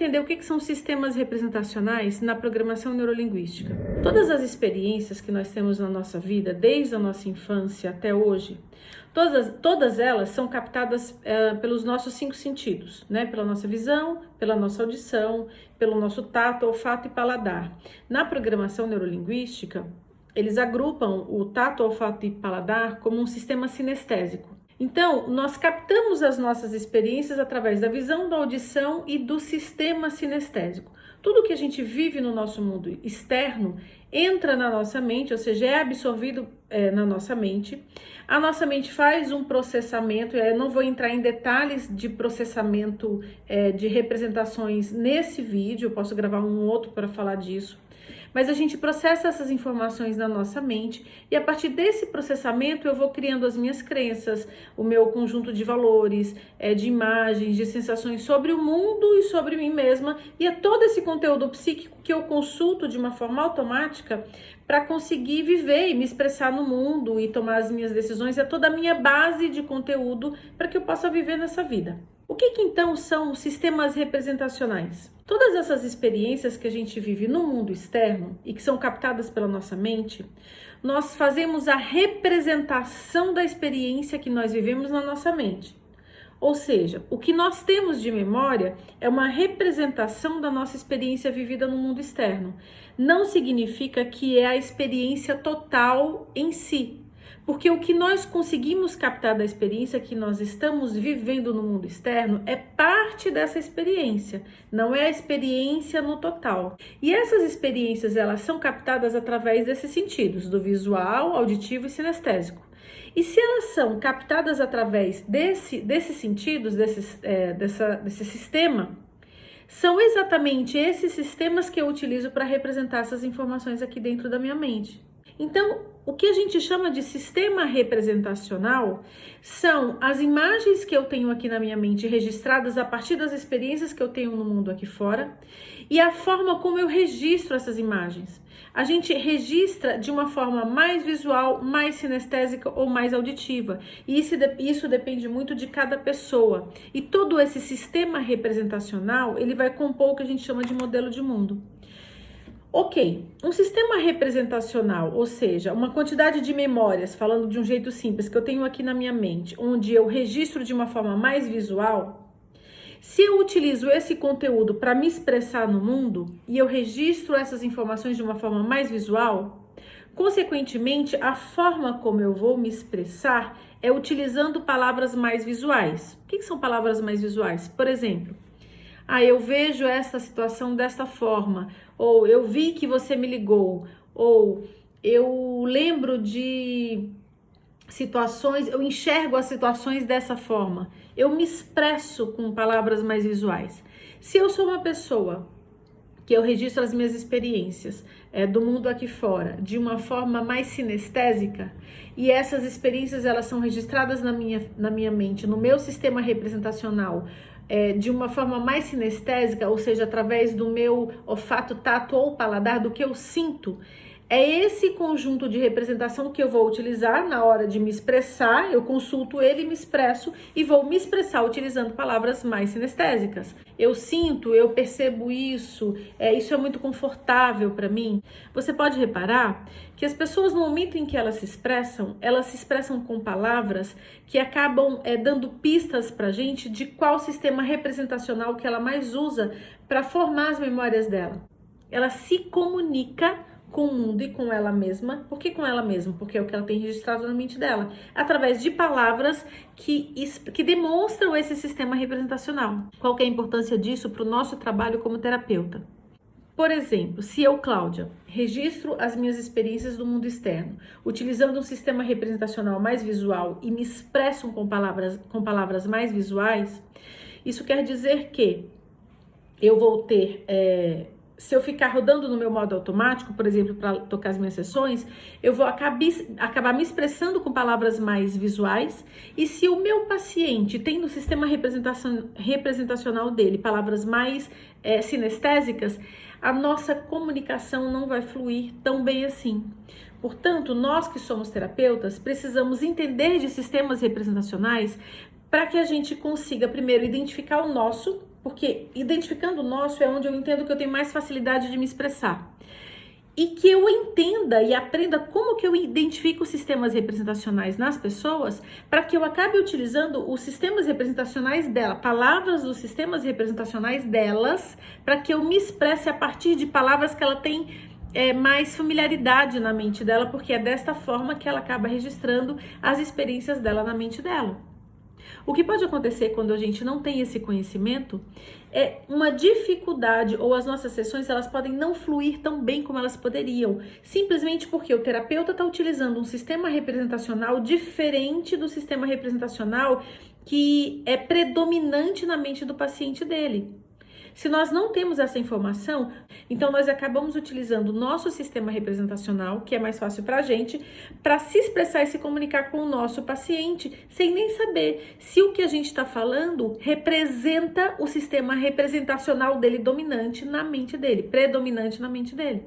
entender o que são sistemas representacionais na programação neurolinguística. Todas as experiências que nós temos na nossa vida, desde a nossa infância até hoje, todas elas são captadas pelos nossos 5 sentidos, né? Pela nossa visão, pela nossa audição, pelo nosso tato, olfato e paladar. Na programação neurolinguística, eles agrupam o tato, olfato e paladar como um sistema sinestésico. Então, nós captamos as nossas experiências através da visão, da audição e do sistema sinestésico. Tudo que a gente vive no nosso mundo externo entra na nossa mente, ou seja, é absorvido na nossa mente. A nossa mente faz um processamento, eu não vou entrar em detalhes de processamento de representações nesse vídeo, eu posso gravar um outro para falar disso. Mas a gente processa essas informações na nossa mente e a partir desse processamento eu vou criando as minhas crenças, o meu conjunto de valores, de imagens, de sensações sobre o mundo e sobre mim mesma, e é todo esse conteúdo psíquico que eu consulto de uma forma automática para conseguir viver e me expressar no mundo e tomar as minhas decisões, é toda a minha base de conteúdo para que eu possa viver nessa vida. O que então são os sistemas representacionais? Todas essas experiências que a gente vive no mundo externo e que são captadas pela nossa mente, nós fazemos a representação da experiência que nós vivemos na nossa mente. Ou seja, o que nós temos de memória é uma representação da nossa experiência vivida no mundo externo. Não significa que é a experiência total em si. Porque o que nós conseguimos captar da experiência que nós estamos vivendo no mundo externo é parte dessa experiência, não é a experiência no total. E essas experiências, elas são captadas através desses sentidos, do visual, auditivo e sinestésico. E se elas são captadas através desses sentidos, desse sistema, são exatamente esses sistemas que eu utilizo para representar essas informações aqui dentro da minha mente. Então, o que a gente chama de sistema representacional são as imagens que eu tenho aqui na minha mente registradas a partir das experiências que eu tenho no mundo aqui fora e a forma como eu registro essas imagens. A gente registra de uma forma mais visual, mais sinestésica ou mais auditiva. E isso depende muito de cada pessoa. E todo esse sistema representacional, ele vai compor o que a gente chama de modelo de mundo. Ok, um sistema representacional, ou seja, uma quantidade de memórias, falando de um jeito simples, que eu tenho aqui na minha mente, onde eu registro de uma forma mais visual, se eu utilizo esse conteúdo para me expressar no mundo e eu registro essas informações de uma forma mais visual, consequentemente, a forma como eu vou me expressar é utilizando palavras mais visuais. O que são palavras mais visuais? Por exemplo, eu vejo essa situação desta forma, ou eu vi que você me ligou, ou eu lembro de situações, eu enxergo as situações dessa forma. Eu me expresso com palavras mais visuais. Se eu sou uma pessoa que eu registro as minhas experiências do mundo aqui fora de uma forma mais sinestésica, e essas experiências elas são registradas na minha mente, no meu sistema representacional, de uma forma mais sinestésica, ou seja, através do meu olfato, tato ou paladar, do que eu sinto, é esse conjunto de representação que eu vou utilizar na hora de me expressar. Eu consulto ele e me expresso e vou me expressar utilizando palavras mais sinestésicas. Eu sinto, eu percebo isso, isso é muito confortável para mim. Você pode reparar que as pessoas, no momento em que elas se expressam com palavras que acabam dando pistas para a gente de qual sistema representacional que ela mais usa para formar as memórias dela. Ela se comunica com o mundo e com ela mesma. Por que com ela mesma? Porque é o que ela tem registrado na mente dela, através de palavras que demonstram esse sistema representacional. Qual que é a importância disso para o nosso trabalho como terapeuta? Por exemplo, se eu, Cláudia, registro as minhas experiências do mundo externo, utilizando um sistema representacional mais visual e me expresso com palavras mais visuais, isso quer dizer que eu vou ter... Se eu ficar rodando no meu modo automático, por exemplo, para tocar as minhas sessões, eu vou acabar me expressando com palavras mais visuais. E se o meu paciente tem no sistema representacional dele palavras mais sinestésicas, a nossa comunicação não vai fluir tão bem assim. Portanto, nós que somos terapeutas, precisamos entender de sistemas representacionais para que a gente consiga, primeiro, identificar o nosso porque identificando o nosso é onde eu entendo que eu tenho mais facilidade de me expressar. E que eu entenda e aprenda como que eu identifico os sistemas representacionais nas pessoas, para que eu acabe utilizando os sistemas representacionais dela, palavras dos sistemas representacionais delas, para que eu me expresse a partir de palavras que ela tem mais familiaridade na mente dela, porque é desta forma que ela acaba registrando as experiências dela na mente dela. O que pode acontecer quando a gente não tem esse conhecimento é uma dificuldade, ou as nossas sessões elas podem não fluir tão bem como elas poderiam, simplesmente porque o terapeuta está utilizando um sistema representacional diferente do sistema representacional que é predominante na mente do paciente dele. Se nós não temos essa informação, então nós acabamos utilizando o nosso sistema representacional, que é mais fácil para a gente, para se expressar e se comunicar com o nosso paciente, sem nem saber se o que a gente está falando representa o sistema representacional dele dominante na mente dele, predominante na mente dele.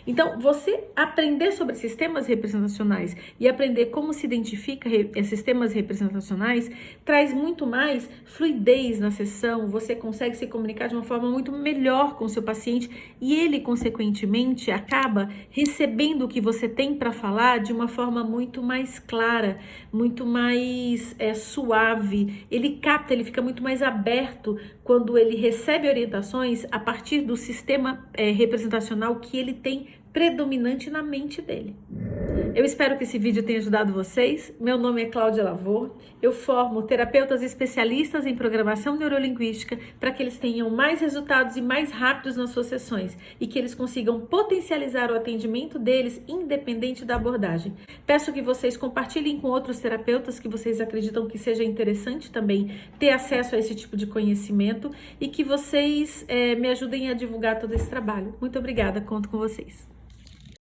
Então, você aprender sobre sistemas representacionais e aprender como se identifica sistemas representacionais traz muito mais fluidez na sessão, você consegue se comunicar de uma forma muito melhor com o seu paciente e ele, consequentemente, acaba recebendo o que você tem para falar de uma forma muito mais clara, muito mais suave. Ele capta, ele fica muito mais aberto quando ele recebe orientações a partir do sistema representacional que ele tem predominante na mente dele. Eu espero que esse vídeo tenha ajudado vocês. Meu nome é Cláudia Lavor. Eu formo terapeutas especialistas em programação neurolinguística para que eles tenham mais resultados e mais rápidos nas suas sessões e que eles consigam potencializar o atendimento deles independente da abordagem. Peço que vocês compartilhem com outros terapeutas que vocês acreditam que seja interessante também ter acesso a esse tipo de conhecimento e que vocês me ajudem a divulgar todo esse trabalho. Muito obrigada, conto com vocês.